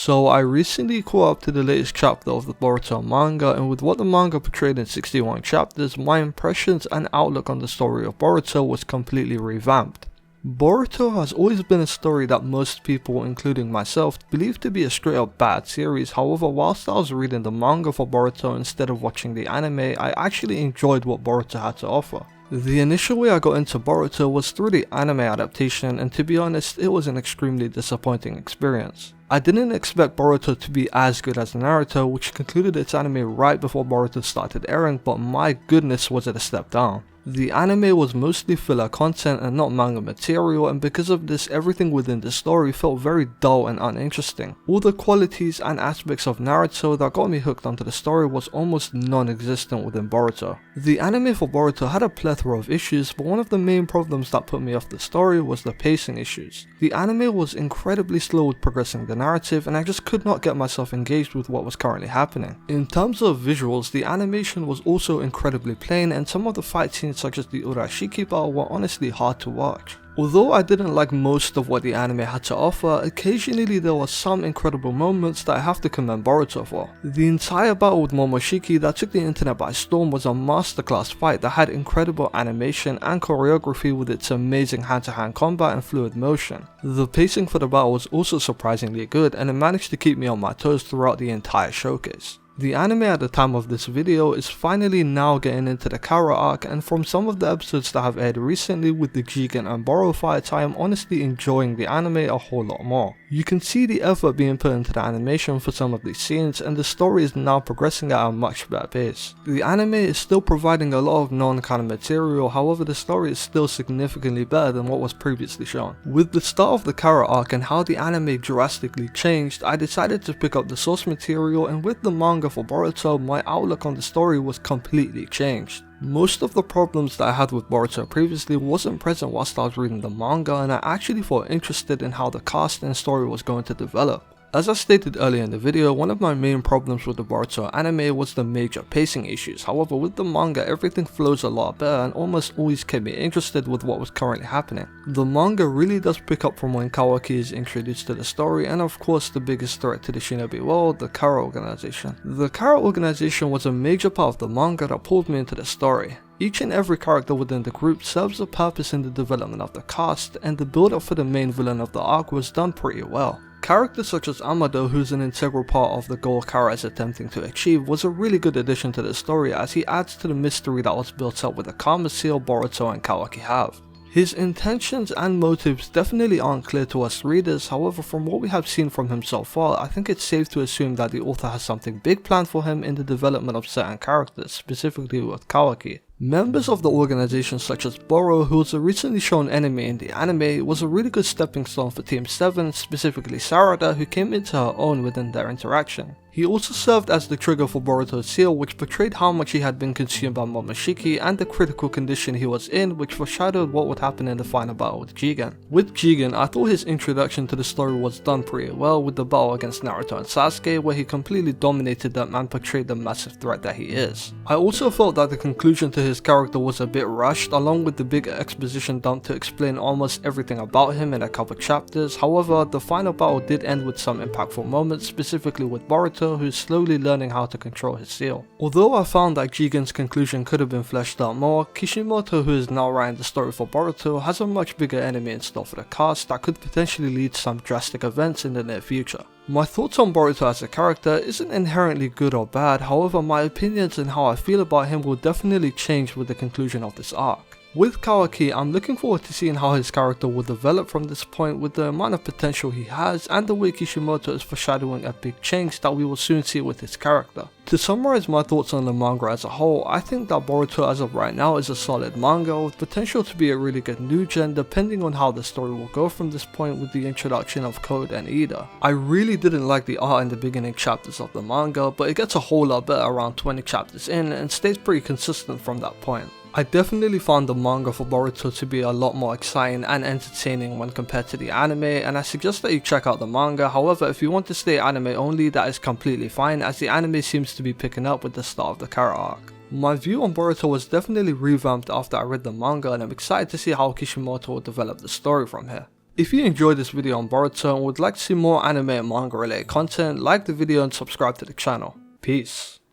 So I recently caught up to the latest chapter of the Boruto manga, and with what the manga portrayed in 61 chapters, my impressions and outlook on the story of Boruto was completely revamped. Boruto has always been a story that most people, including myself, believe to be a straight up bad series. However, whilst I was reading the manga for Boruto instead of watching the anime, I actually enjoyed what Boruto had to offer. The initial way I got into Boruto was through the anime adaptation, and to be honest, it was an extremely disappointing experience. I didn't expect Boruto to be as good as Naruto, which concluded its anime right before Boruto started airing, but my goodness was it a step down. The anime was mostly filler content and not manga material, and because of this, everything within the story felt very dull and uninteresting. All the qualities and aspects of Naruto that got me hooked onto the story was almost non-existent within Boruto. The anime for Boruto had a plethora of issues, but one of the main problems that put me off the story was the pacing issues. The anime was incredibly slow with progressing the narrative, and I just could not get myself engaged with what was currently happening. In terms of visuals, the animation was also incredibly plain, and some of the fight scenes such as the Urashiki battle were honestly hard to watch. Although I didn't like most of what the anime had to offer, occasionally there were some incredible moments that I have to commend Boruto for. The entire battle with Momoshiki that took the internet by storm was a masterclass fight that had incredible animation and choreography with its amazing hand-to-hand combat and fluid motion. The pacing for the battle was also surprisingly good, and it managed to keep me on my toes throughout the entire showcase. The anime at the time of this video is finally now getting into the Kara arc, and from some of the episodes that have aired recently with the Jigen and Boro fights, I am honestly enjoying the anime a whole lot more. You can see the effort being put into the animation for some of these scenes, and the story is now progressing at a much better pace. The anime is still providing a lot of non-canon material, however the story is still significantly better than what was previously shown. With the start of the Kara arc and how the anime drastically changed, I decided to pick up the source material, and with the manga for Boruto, my outlook on the story was completely changed. Most of the problems that I had with Boruto previously wasn't present whilst I was reading the manga, and I actually felt interested in how the cast and story was going to develop. As I stated earlier in the video, one of my main problems with the Boruto anime was the major pacing issues. However, with the manga, everything flows a lot better and almost always kept me interested with what was currently happening. The manga really does pick up from when Kawaki is introduced to the story, and of course the biggest threat to the shinobi world, the Kara organization. The Kara organization was a major part of the manga that pulled me into the story. Each and every character within the group serves a purpose in the development of the cast, and the build up for the main villain of the arc was done pretty well. Characters such as Amado, who's an integral part of the goal Kara is attempting to achieve, was a really good addition to the story, as he adds to the mystery that was built up with the Karma Seal Boruto and Kawaki have. His intentions and motives definitely aren't clear to us readers, however from what we have seen from him so far, I think it's safe to assume that the author has something big planned for him in the development of certain characters, specifically with Kawaki. Members of the organization such as Boro, who was a recently shown enemy in the anime, was a really good stepping stone for Team 7, specifically Sarada, who came into her own within their interaction. He also served as the trigger for Boruto's seal, which portrayed how much he had been consumed by Momoshiki and the critical condition he was in, which foreshadowed what would happen in the final battle with Jigen. With Jigen, I thought his introduction to the story was done pretty well with the battle against Naruto and Sasuke, where he completely dominated them and portrayed the massive threat that he is. I also felt that the conclusion to his character was a bit rushed, along with the big exposition dump to explain almost everything about him in a couple chapters. However, the final battle did end with some impactful moments, specifically with Boruto, who's slowly learning how to control his seal. Although I found that Jigen's conclusion could have been fleshed out more, Kishimoto, who is now writing the story for Boruto, has a much bigger enemy in store for the cast that could potentially lead to some drastic events in the near future. My thoughts on Boruto as a character isn't inherently good or bad, however my opinions and how I feel about him will definitely change with the conclusion of this arc. With Kawaki, I'm looking forward to seeing how his character will develop from this point with the amount of potential he has and the way Kishimoto is foreshadowing a big change that we will soon see with his character. To summarize my thoughts on the manga as a whole, I think that Boruto as of right now is a solid manga with potential to be a really good new gen depending on how the story will go from this point with the introduction of Code and Ida. I really didn't like the art in the beginning chapters of the manga, but it gets a whole lot better around 20 chapters in and stays pretty consistent from that point. I definitely found the manga for Boruto to be a lot more exciting and entertaining when compared to the anime, and I suggest that you check out the manga. However, if you want to stay anime only, that is completely fine, as the anime seems to be picking up with the start of the Kara arc. My view on Boruto was definitely revamped after I read the manga, and I'm excited to see how Kishimoto will develop the story from here. If you enjoyed this video on Boruto and would like to see more anime and manga related content, like the video and subscribe to the channel. Peace.